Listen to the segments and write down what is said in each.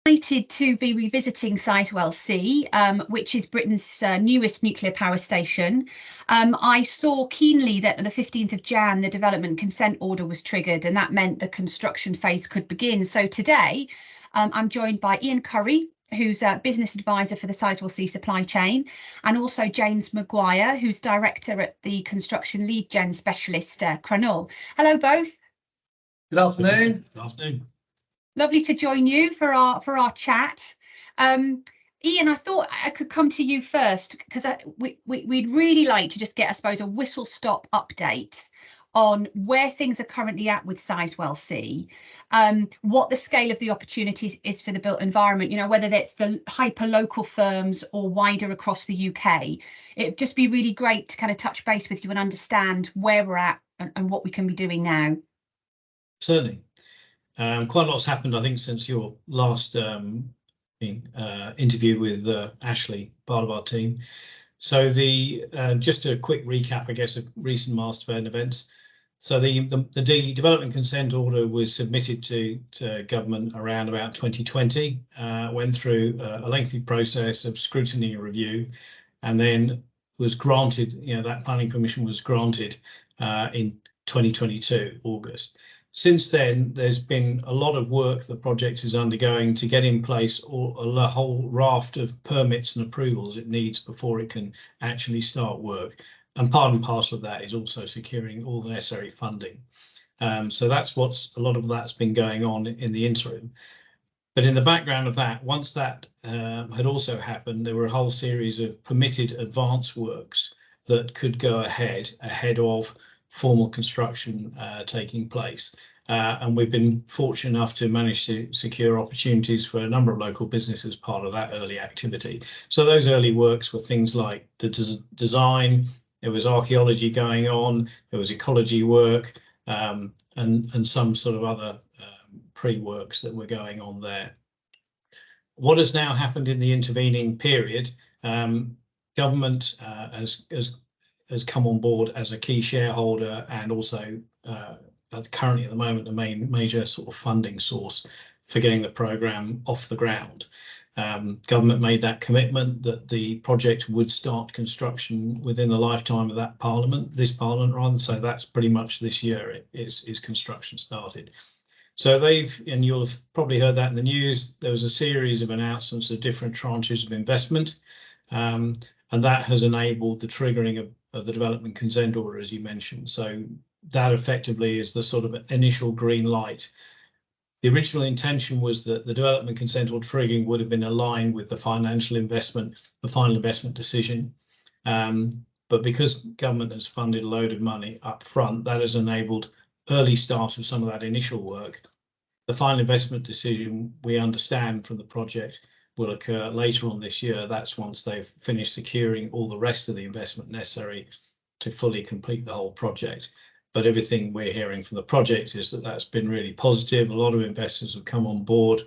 Excited to be revisiting Sizewell C, which is Britain's newest nuclear power station. I saw keenly that on the 15th of Jan, the development consent order was triggered, and that meant the construction phase could begin. So today, I'm joined by Ian Currie, who's a business advisor for the Sizewell C Supply Chain, and also James Maguire, who's director at the construction lead gen specialist, Crannull. Hello, both. Good afternoon. Good afternoon. Lovely to join you for our chat. Ian, I thought I could come to you first because we'd really like to just get, I suppose, a whistle-stop update on where things are currently at with Sizewell C, what the scale of the opportunities is for the built environment, you know, whether that's the hyper-local firms or wider across the UK. It'd just be really great to kind of touch base with you and understand where we're at and what we can be doing now. Certainly. Quite a lot's happened, I think, since your last interview with Ashley, part of our team. So just a quick recap, I guess, of recent master events. So the development consent order was submitted to government around about 2020, went through a lengthy process of scrutiny and review, and then was granted, that planning permission was granted in 2022, August. Since then, there's been a lot of work the project is undergoing to get in place a whole raft of permits and approvals it needs before it can actually start work. And part and parcel of that is also securing all the necessary funding. So that's a lot of that's been going on in the interim. But in the background of that, once that had also happened, there were a whole series of permitted advance works that could go ahead of formal construction taking place. And we've been fortunate enough to manage to secure opportunities for a number of local businesses as part of that early activity. So those early works were things like the design, there was archaeology going on, there was ecology work, and some sort of other pre-works that were going on there. What has now happened in the intervening period, government has come on board as a key shareholder and also currently at the moment the major sort of funding source for getting the programme off the ground. Government made that commitment that the project would start construction within the lifetime of this parliament rather, so that's pretty much this year is construction started. So and you'll have probably heard that in the news, there was a series of announcements of different tranches of investment, and that has enabled the triggering of the development consent order, as you mentioned. So that effectively is the sort of initial green light. The original intention was that the development consent order triggering would have been aligned with the final investment decision. But because government has funded a load of money up front, that has enabled early start of some of that initial work. The final investment decision, we understand from the project, will occur later on this year. That's once they've finished securing all the rest of the investment necessary to fully complete the whole project. But everything we're hearing from the project is that that's been really positive. A lot of investors have come on board,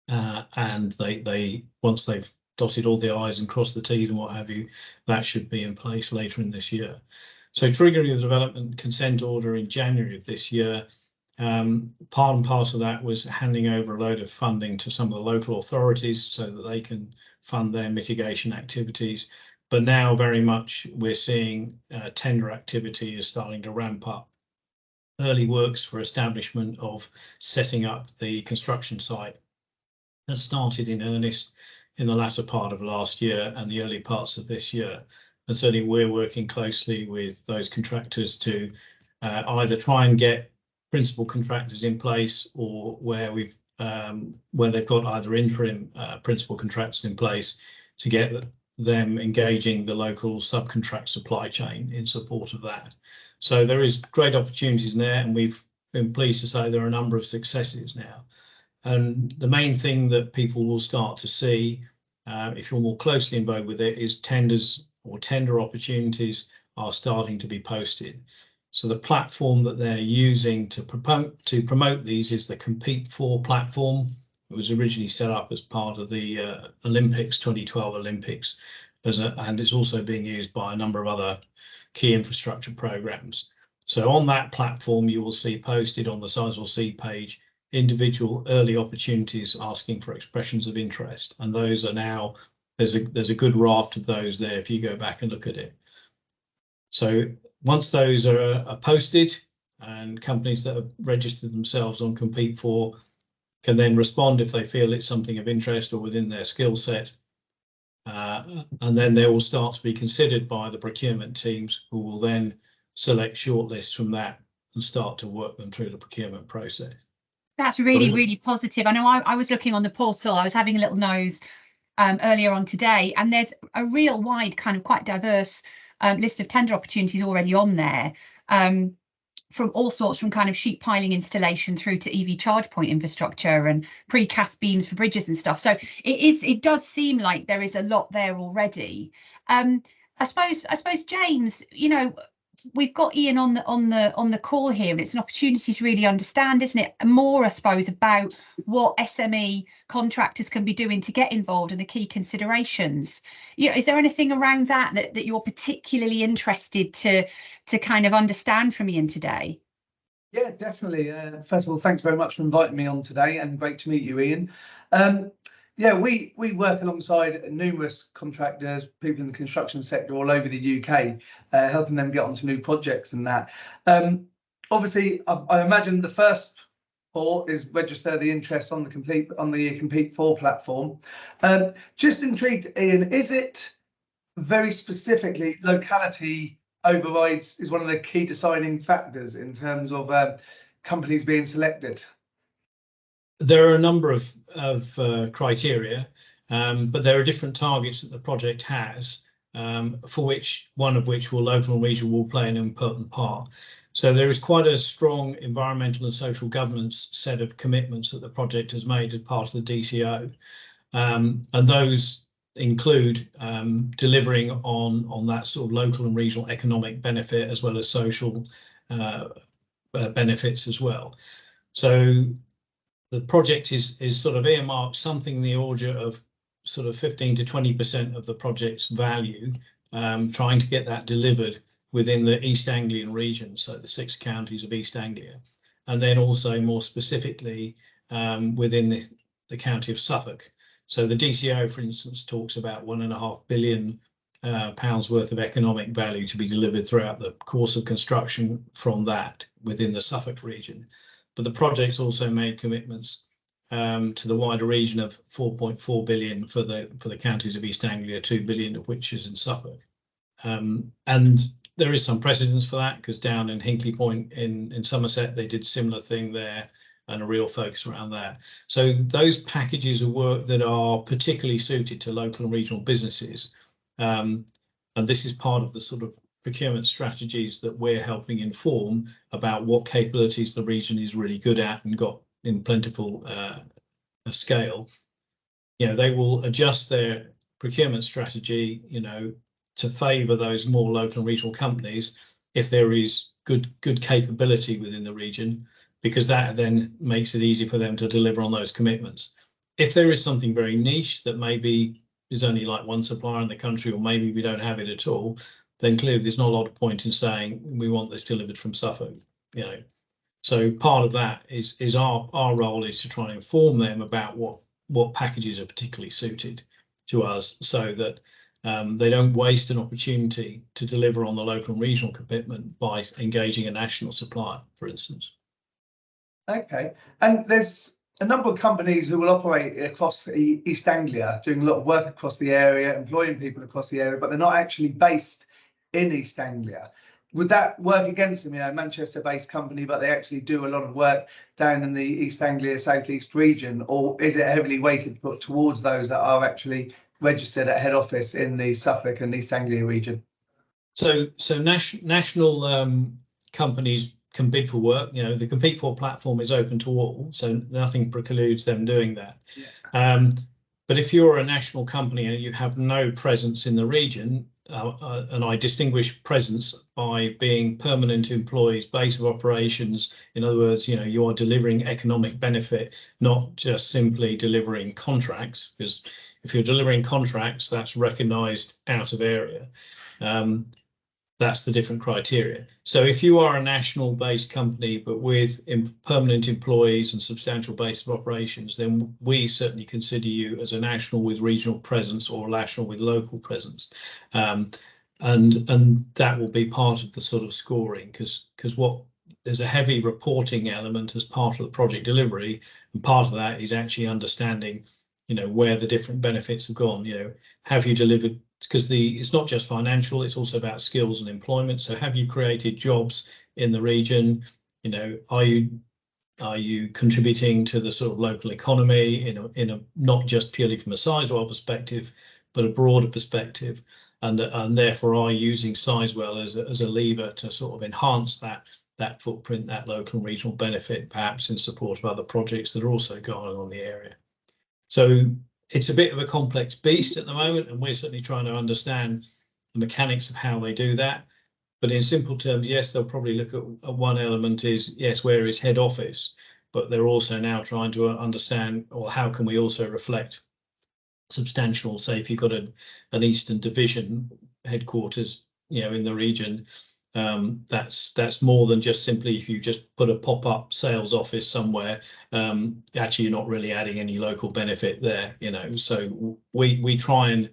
and they once they've dotted all the I's and crossed the T's and what have you, that should be in place later in this year. So triggering the development consent order in January of this year, part and parcel of that was handing over a load of funding to some of the local authorities so that they can fund their mitigation activities. But now very much we're seeing tender activity is starting to ramp up. Early works for establishment of setting up the construction site has started in earnest in the latter part of last year and the early parts of this year. And certainly we're working closely with those contractors to either try and get principal contractors in place, or where they've got either interim principal contractors in place to get them engaging the local subcontract supply chain in support of that. So there is great opportunities in there, and we've been pleased to say there are a number of successes now. And the main thing that people will start to see, if you're more closely involved with it, is tenders or tender opportunities are starting to be posted. So the platform that they're using to promote these is the Compete For platform. It was originally set up as part of the Olympics, 2012 Olympics, and it's also being used by a number of other key infrastructure programs. So on that platform, you will see posted on the Sizewell C page individual early opportunities asking for expressions of interest, and those are now, there's a good raft of those there if you go back and look at it. So once those are posted, and companies that have registered themselves on Compete For can then respond if they feel it's something of interest or within their skill set, and then they will start to be considered by the procurement teams, who will then select shortlists from that and start to work them through the procurement process. That's really positive. I know I was looking on the portal, I was having a little nose earlier on today, and there's a real wide, kind of quite diverse list of tender opportunities already on there, from all sorts, from kind of sheet piling installation through to EV charge point infrastructure and precast beams for bridges and stuff. So it does seem like there is a lot there already. I suppose James, you know, we've got Ian on the call here, and it's an opportunity to really understand, isn't it, more, I suppose, about what SME contractors can be doing to get involved and the key considerations. You know, is there anything around that you're particularly interested to kind of understand from Ian today? Yeah, definitely. First of all, thanks very much for inviting me on today, and great to meet you, Ian. Yeah, we work alongside numerous contractors, people in the construction sector all over the UK, helping them get onto new projects and that. Obviously, I imagine the first part is register the interest on the Compete For platform. Just intrigued, Ian, is it very specifically locality overrides is one of the key deciding factors in terms of companies being selected? There are a number of criteria, but there are different targets that the project has, for which one of which local and regional will play an important part. So there is quite a strong environmental and social governance set of commitments that the project has made as part of the DCO, and those include delivering on that sort of local and regional economic benefit, as well as social benefits as well. So the project is sort of earmarked something in the order of sort of 15 to 20% of the project's value, trying to get that delivered within the East Anglian region, so the 6 counties of East Anglia, and then also more specifically within the county of Suffolk. So the DCO, for instance, talks about £1.5 billion worth of economic value to be delivered throughout the course of construction from that within the Suffolk region. But the project's also made commitments to the wider region of 4.4 billion for the counties of East Anglia, 2 billion of which is in Suffolk. And there is some precedence for that, because down in Hinkley Point in Somerset, they did a similar thing there, and a real focus around that. So those packages of work that are particularly suited to local and regional businesses, and this is part of the sort of procurement strategies that we're helping inform about what capabilities the region is really good at and got in plentiful scale. You know, they will adjust their procurement strategy, you know, to favour those more local and regional companies if there is good capability within the region, because that then makes it easy for them to deliver on those commitments. If there is something very niche that maybe is only like one supplier in the country, or maybe we don't have it at all, then clearly there's not a lot of point in saying we want this delivered from Suffolk, you know. So part of that is our role is to try and inform them about what packages are particularly suited to us, so that they don't waste an opportunity to deliver on the local and regional commitment by engaging a national supplier, for instance. Okay, and there's a number of companies who will operate across East Anglia, doing a lot of work across the area, employing people across the area, but they're not actually based in East Anglia. Would that work against them? You know, Manchester-based company, but they actually do a lot of work down in the East Anglia Southeast region, or is it heavily weighted towards those that are actually registered at head office in the Suffolk and East Anglia region? So national companies can bid for work. You know, the Compete For platform is open to all, so nothing precludes them doing that. Yeah. But if you're a national company and you have no presence in the region, and I distinguish presence by being permanent employees, base of operations. In other words, you know, you are delivering economic benefit, not just simply delivering contracts, because if you're delivering contracts, that's recognised out of area. That's the different criteria. So if you are a national based company, but with permanent employees and substantial base of operations, then we certainly consider you as a national with regional presence or a national with local presence. And that will be part of the sort of scoring, because there's a heavy reporting element as part of the project delivery, and part of that is actually understanding, where the different benefits have gone. Have you delivered? Because it's not just financial, it's also about skills and employment. So have you created jobs in the region? Are you contributing to the sort of local economy in a not just purely from a Sizewell perspective, but a broader perspective? And therefore are using Sizewell as a lever to sort of enhance that footprint, that local and regional benefit, perhaps in support of other projects that are also going on in the area. So it's a bit of a complex beast at the moment, and we're certainly trying to understand the mechanics of how they do that. But in simple terms, yes, they'll probably look at one element is, yes, where is head office? But they're also now trying to understand, or how can we also reflect substantial, say if you've got an Eastern Division headquarters, in the region, that's more than just simply if you just put a pop-up sales office somewhere, actually you're not really adding any local benefit there, so we try and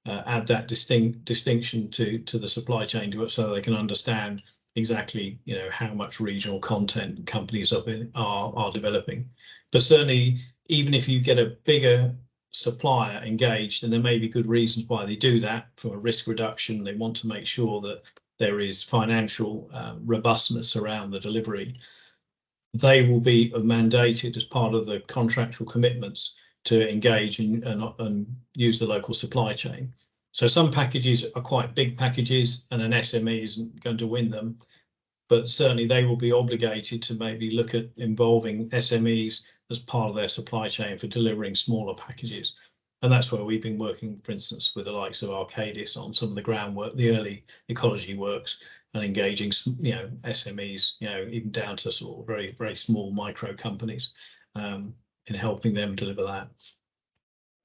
add that distinction to the supply chain to it, so they can understand exactly how much regional content companies are developing. But certainly, even if you get a bigger supplier engaged, and there may be good reasons why they do that, for a risk reduction, they want to make sure that there is financial robustness around the delivery, they will be mandated as part of the contractual commitments to engage and use the local supply chain. So some packages are quite big packages, and an SME isn't going to win them, but certainly they will be obligated to maybe look at involving SMEs as part of their supply chain for delivering smaller packages. And that's where we've been working, for instance, with the likes of Arcadis on some of the groundwork, the early ecology works, and engaging, SMEs, even down to sort of very, very small micro companies, in helping them deliver that.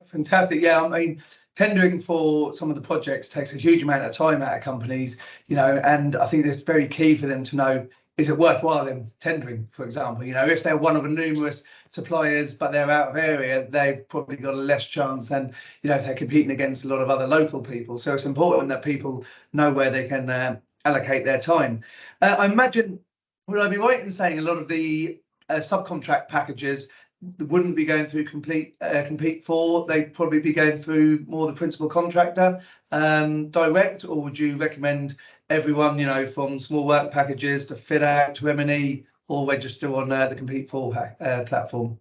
Fantastic. Yeah, I mean, tendering for some of the projects takes a huge amount of time out of companies, and I think it's very key for them to know, is it worthwhile them tendering, for example? If they're one of the numerous suppliers but they're out of area, they've probably got a less chance than, if they're competing against a lot of other local people. So it's important that people know where they can allocate their time. I imagine, would I be right in saying a lot of the subcontract packages wouldn't be going through compete for, they'd probably be going through more the principal contractor direct, or would you recommend everyone, from small work packages to fit out to M&E, or register on the compete for platform?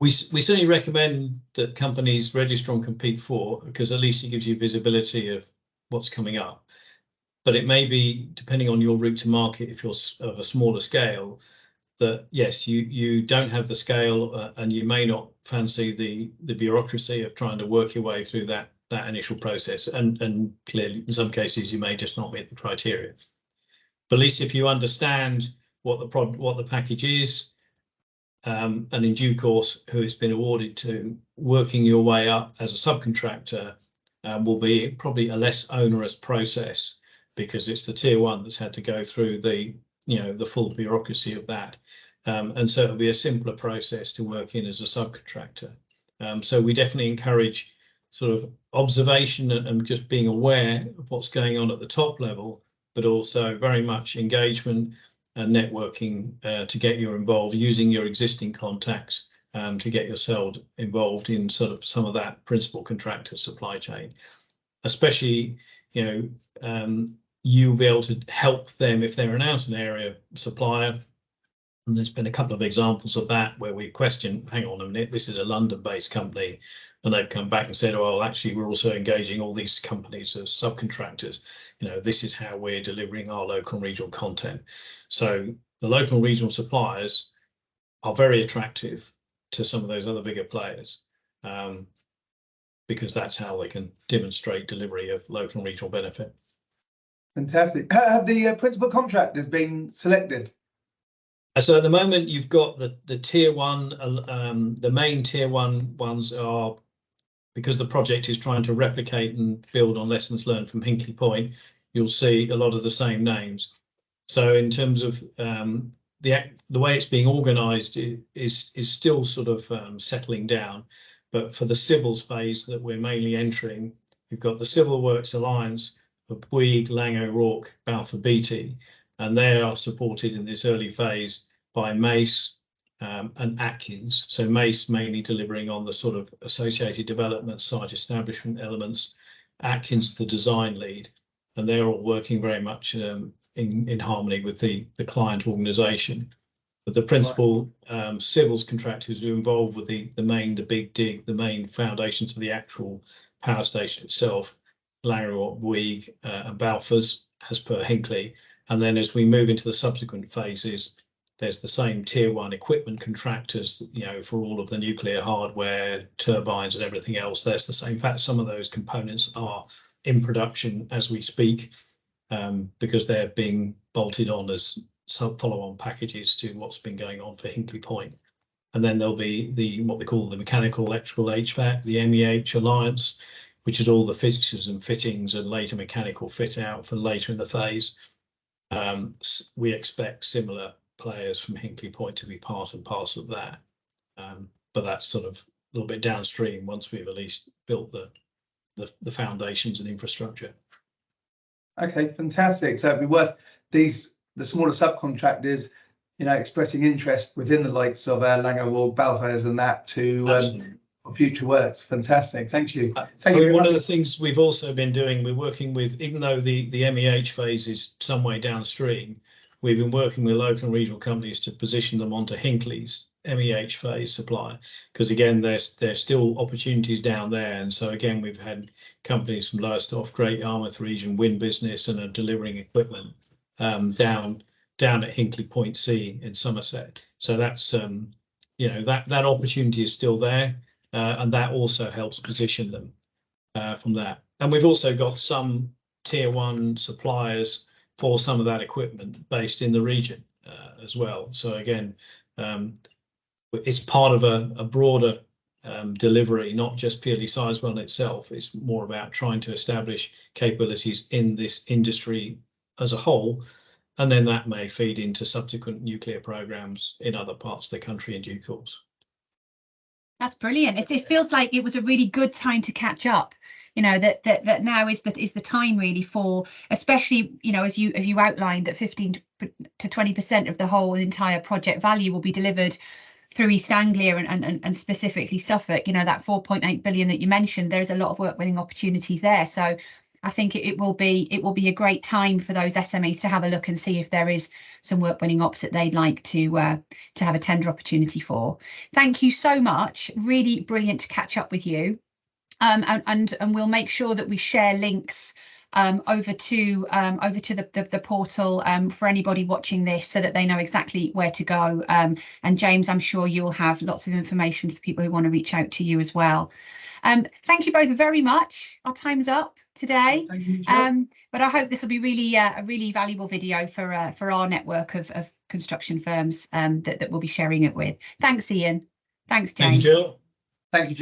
We certainly recommend that companies register on compete for, because at least it gives you visibility of what's coming up. But it may be, depending on your route to market, if you're of a smaller scale, that yes, you don't have the scale, and you may not fancy the bureaucracy of trying to work your way through that initial process, and clearly in some cases you may just not meet the criteria. But at least if you understand what the package is, and in due course who it's been awarded to, working your way up as a subcontractor will be probably a less onerous process, because it's the tier one that's had to go through the full bureaucracy of that, and so it'll be a simpler process to work in as a subcontractor. So we definitely encourage sort of observation and just being aware of what's going on at the top level, but also very much engagement and networking to get you involved, using your existing contacts to get yourself involved in sort of some of that principal contractor supply chain, especially you'll be able to help them if they're an out and area supplier. And there's been a couple of examples of that where we question, hang on a minute, this is a London-based company, and they've come back and said, well, actually, we're also engaging all these companies as subcontractors. This is how we're delivering our local and regional content. So the local and regional suppliers are very attractive to some of those other bigger players, because that's how they can demonstrate delivery of local and regional benefit. Fantastic. Have the principal contractors been selected? So at the moment, you've got the tier one, the main tier one ones are, because the project is trying to replicate and build on lessons learned from Hinkley Point, you'll see a lot of the same names. So in terms of the way it's being organised is still sort of settling down, but for the civils phase that we're mainly entering, we've got the Civil Works Alliance of Bouygues, Lang O'Rourke, Balfour Beatty, and they are supported in this early phase by Mace and Atkins. So Mace mainly delivering on the sort of associated development, site establishment elements, Atkins the design lead, and they're all working very much in harmony with the client organisation. But the principal civils contractors who are involved with the big dig, the main foundations for the actual power station itself, Lang O'Rourke, Bouygues and Balfour's, as per Hinckley. And then as we move into the subsequent phases, there's the same tier one equipment contractors, you know, for all of the nuclear hardware, turbines and everything else. There's the same. In fact, some of those components are in production as we speak, because they're being bolted on as follow-on packages to what's been going on for Hinkley Point. And then there'll be what we call the mechanical, electrical, HVAC, the MEH Alliance, which is all the fixtures and fittings and later mechanical fit out for later in the phase. We expect similar players from Hinkley Point to be part and parcel of that, but that's sort of a little bit downstream once we've at least built the foundations and infrastructure. Okay, fantastic. So it'd be worth the smaller subcontractors, you know, expressing interest within the likes of Lang O'Rourke, Balfour's and that to future works. Fantastic. Thank you. One of the things we've also been doing, we're working with, even though the MEH phase is some way downstream, we've been working with local and regional companies to position them onto Hinkley's MEH phase supply, because again, there's still opportunities down there. And so again, we've had companies from Lowestoft, Great Yarmouth region win business and are delivering equipment down at Hinkley Point C in Somerset. So that's you know, that opportunity is still there, and that also helps position them from that. And we've also got some tier one suppliers for some of that equipment based in the region as well. So again, it's part of a broader delivery, not just purely Sizewell in itself. It's more about trying to establish capabilities in this industry as a whole, and then that may feed into subsequent nuclear programs in other parts of the country in due course. That's brilliant. It feels like it was a really good time to catch up. You know, that now is the time really for, especially, you know, as you outlined, that 15 to 20% of the whole entire project value will be delivered through East Anglia and specifically Suffolk. You know, that 4.8 billion that you mentioned, there's a lot of work winning opportunities there. So I think it will be a great time for those SMEs to have a look and see if there is some work winning ops that they'd like to have a tender opportunity for. Thank you so much. Really brilliant to catch up with you. And we'll make sure that we share links over to the portal for anybody watching this, so that they know exactly where to go. And James, I'm sure you'll have lots of information for people who want to reach out to you as well. Thank you both very much. Our time's up today, but I hope this will be really a really valuable video for our network of construction firms that we'll be sharing it with. Thanks, Ian. Thanks, James. Thank you, Jill. Thank you, Jill.